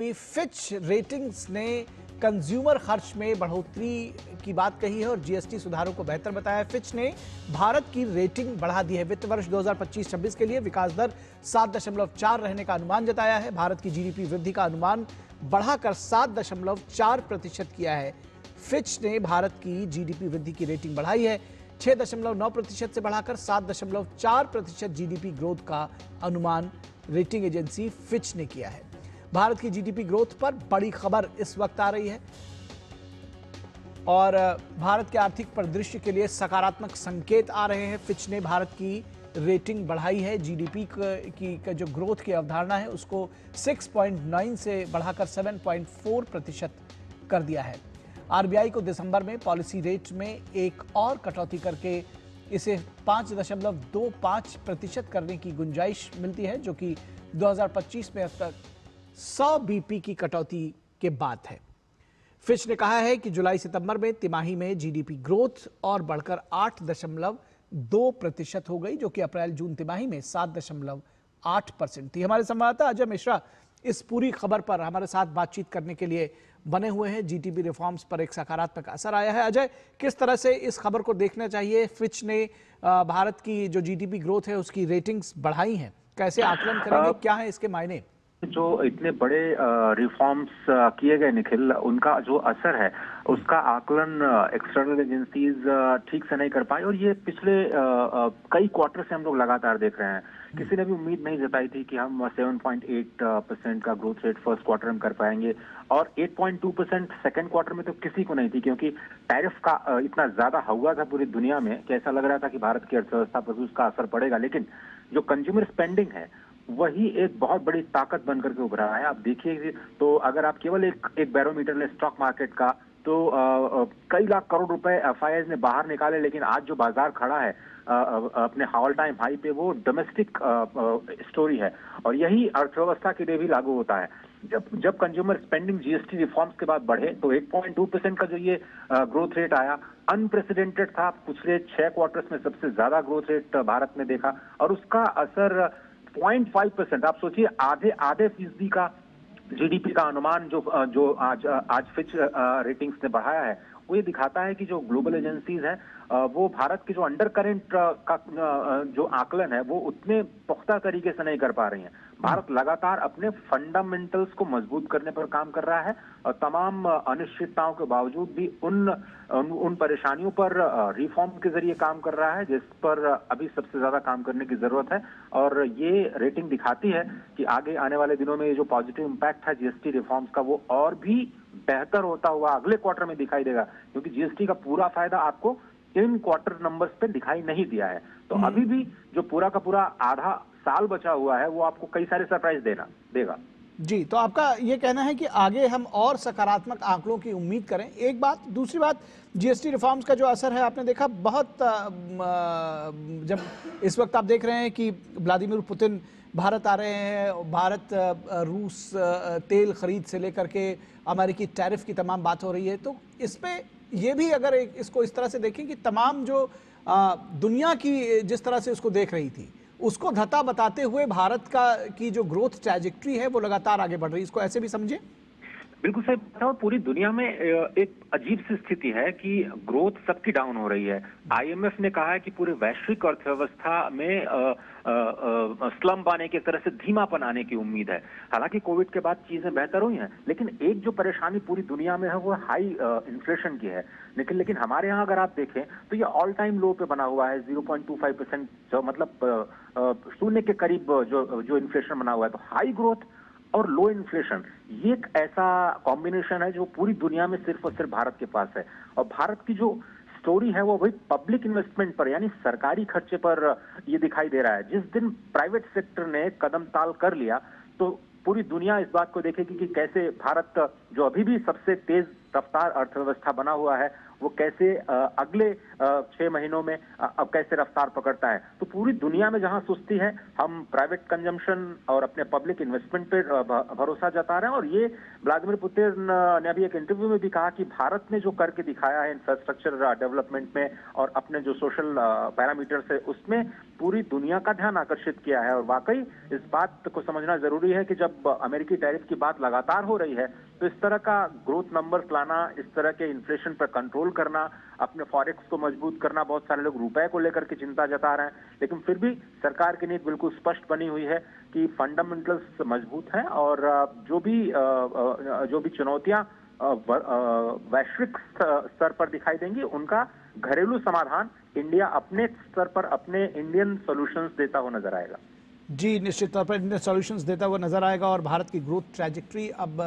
Fitch ratings ने consumer खर्च में बढ़ोतरी की बात कही है और जीएसटी सुधारों को बेहतर बताया है। फिच ने भारत की रेटिंग बढ़ा दी है। वित्त वर्ष 2025-26 के लिए विकास दर 7.4 रहने का अनुमान जताया है। भारत की जीडीपी वृद्धि का अनुमान बढ़ाकर 7.4% किया है। फिच ने भारत की जीडीपी वृद्धि की रेटिंग बढ़ाई है। 6.9% से बढ़ाकर 7.4% जीडीपी ग्रोथ का अनुमान रेटिंग एजेंसी फिच ने किया है। भारत की जीडीपी ग्रोथ पर बड़ी खबर इस वक्त आ रही है और भारत के आर्थिक परिदृश्य के लिए सकारात्मक संकेत आ रहे हैं। फिच ने भारत की रेटिंग बढ़ाई है। जीडीपी की जो ग्रोथ की अवधारणा है उसको 6.9 से बढ़ाकर 7.4% कर दिया है। आरबीआई को दिसंबर में पॉलिसी रेट में एक और कटौती करके इसे 5.25% करने की गुंजाइश मिलती है, जो कि 2025 में अब तक 100 बीपी की कटौती के बाद है। फिच ने कहा है कि जुलाई सितंबर में तिमाही में जीडीपी ग्रोथ और बढ़कर 8.2% हो गई, जो कि अप्रैल जून तिमाही में 7.8% थी। हमारे संवाददाता अजय मिश्रा इस पूरी खबर पर हमारे साथ बातचीत करने के लिए बने हुए हैं। जीडीपी रिफॉर्म्स पर एक सकारात्मक असर आया है। अजय, किस तरह से इस खबर को देखना चाहिए? फिच ने भारत की जो जीडीपी ग्रोथ है उसकी रेटिंग्स बढ़ाई हैं, कैसे आकलन करेंगे, क्या है इसके मायने? जो इतने बड़े रिफॉर्म्स किए गए निखिल, उनका जो असर है उसका आकलन एक्सटर्नल एजेंसीज ठीक से नहीं कर पाई और ये पिछले कई क्वार्टर से हम लोग लगातार देख रहे हैं। किसी ने भी उम्मीद नहीं जताई थी कि हम 7.8% का ग्रोथ रेट फर्स्ट क्वार्टर में कर पाएंगे और 8.2% सेकेंड क्वार्टर में तो किसी को नहीं थी, क्योंकि टैरिफ का इतना ज्यादा हुआ था पूरी दुनिया में कि ऐसा लग रहा था कि भारत की अर्थव्यवस्था पर भी उसका असर पड़ेगा। लेकिन जो कंज्यूमर स्पेंडिंग है वही एक बहुत बड़ी ताकत बनकर के उभरा है। आप देखिए तो अगर आप केवल एक बैरोमीटर ले स्टॉक मार्केट का, तो कई लाख करोड़ रुपए एफआईआई ने बाहर निकाले, लेकिन आज जो बाजार खड़ा है अपने ऑल टाइम हाई पे, वो डोमेस्टिक स्टोरी है और यही अर्थव्यवस्था के लिए भी लागू होता है। जब कंज्यूमर स्पेंडिंग जीएसटी रिफॉर्म्स के बाद बढ़े तो 8.2% का जो ये ग्रोथ रेट आया, अनप्रेसिडेंटेड था। पिछले 6 क्वार्टर्स में सबसे ज्यादा ग्रोथ रेट भारत ने देखा और उसका असर 0.5%। आप सोचिए, आधे फीसदी का जीडीपी का अनुमान जो आज फिच रेटिंग्स ने बढ़ाया है, वो ये दिखाता है कि जो ग्लोबल एजेंसीज हैं वो भारत के जो अंडर करेंट का जो आकलन है वो उतने पुख्ता तरीके से नहीं कर पा रही हैं। भारत लगातार अपने फंडामेंटल्स को मजबूत करने पर काम कर रहा है और तमाम अनिश्चितताओं के बावजूद भी उन परेशानियों पर रिफॉर्म के जरिए काम कर रहा है, जिस पर अभी सबसे ज्यादा काम करने की जरूरत है। और ये रेटिंग दिखाती है कि आगे आने वाले दिनों में ये जो पॉजिटिव इंपैक्ट है जीएसटी रिफॉर्म्स का, वो और भी बेहतर होता हुआ अगले क्वार्टर में दिखाई देगा, क्योंकि जीएसटी का पूरा फायदा आपको इन क्वार्टर नंबर्स पे दिखाई नहीं दिया है। तो अभी भी जो पूरा का पूरा आधा साल बचा हुआ है वो आपको कई सारे सरप्राइज देगा। जी, तो आपका ये कहना है कि आगे हम और सकारात्मक आंकड़ों की उम्मीद करें, एक बात। दूसरी बात, जीएसटी रिफॉर्म्स का जो असर है आपने देखा बहुत, जब इस वक्त आप देख रहे हैं कि व्लादिमीर पुतिन भारत आ रहे हैं, भारत रूस तेल खरीद से लेकर के अमेरिकी टैरिफ की तमाम बात हो रही है, तो इस पे ये भी अगर इसको इस तरह से देखें कि तमाम जो दुनिया की जिस तरह से उसको देख रही थी उसको धता बताते हुए भारत की जो ग्रोथ ट्रैजेक्टरी है वो लगातार आगे बढ़ रही है, इसको ऐसे भी समझे? बिल्कुल सही बताओ, पूरी दुनिया में एक अजीब सी स्थिति है कि ग्रोथ सबकी डाउन हो रही है। आईएमएफ ने कहा है कि पूरे वैश्विक अर्थव्यवस्था में स्लम्प आने की तरह से धीमापन आने की उम्मीद है। हालांकि कोविड के बाद चीजें बेहतर हुई हैं, लेकिन एक जो परेशानी पूरी दुनिया में है वो हाई इन्फ्लेशन की है। लेकिन हमारे यहाँ अगर आप देखें तो ये ऑल टाइम लो पे बना हुआ है, 0.25%, जो मतलब शून्य के करीब जो इन्फ्लेशन बना हुआ है। तो हाई ग्रोथ और लो इन्फ्लेशन, ये एक ऐसा कॉम्बिनेशन है जो पूरी दुनिया में सिर्फ और सिर्फ भारत के पास है। और भारत की जो स्टोरी है वो वही पब्लिक इन्वेस्टमेंट पर, यानी सरकारी खर्चे पर ये दिखाई दे रहा है। जिस दिन प्राइवेट सेक्टर ने कदम ताल कर लिया तो पूरी दुनिया इस बात को देखेगी कि कैसे भारत, जो अभी भी सबसे तेज रफ्तार अर्थव्यवस्था बना हुआ है वो कैसे अगले 6 महीनों में अब कैसे रफ्तार पकड़ता है। तो पूरी दुनिया में जहां सुस्ती है, हम प्राइवेट कंजम्पशन और अपने पब्लिक इन्वेस्टमेंट पर भरोसा जता रहे हैं। और ये व्लादिमीर पुतिन ने अभी एक इंटरव्यू में भी कहा कि भारत ने जो करके दिखाया है इंफ्रास्ट्रक्चर डेवलपमेंट में और अपने जो सोशल पैरामीटर्स है उसमें पूरी दुनिया का ध्यान आकर्षित किया है। और वाकई इस बात को समझना जरूरी है कि जब अमेरिकी टैरिफ की बात लगातार हो रही है तो इस तरह का ग्रोथ नंबर्स लाना, इस तरह के इन्फ्लेशन पर कंट्रोल करना, अपने फॉरेक्स को मजबूत करना, बहुत सारे लोग रुपए को लेकर के चिंता जता रहे हैं, लेकिन फिर भी सरकार की नीति बिल्कुल स्पष्ट बनी हुई है कि फंडामेंटल्स मजबूत हैं और जो भी चुनौतियां वैश्विक स्तर पर दिखाई देंगी उनका घरेलू समाधान इंडिया अपने स्तर पर अपने इंडियन सॉल्यूशंस देता हुआ नजर आएगा। जी, निश्चित तौर पर इंडियन सॉल्यूशंस देता हुआ नजर आएगा और भारत की ग्रोथ ट्रैजेक्टरी अब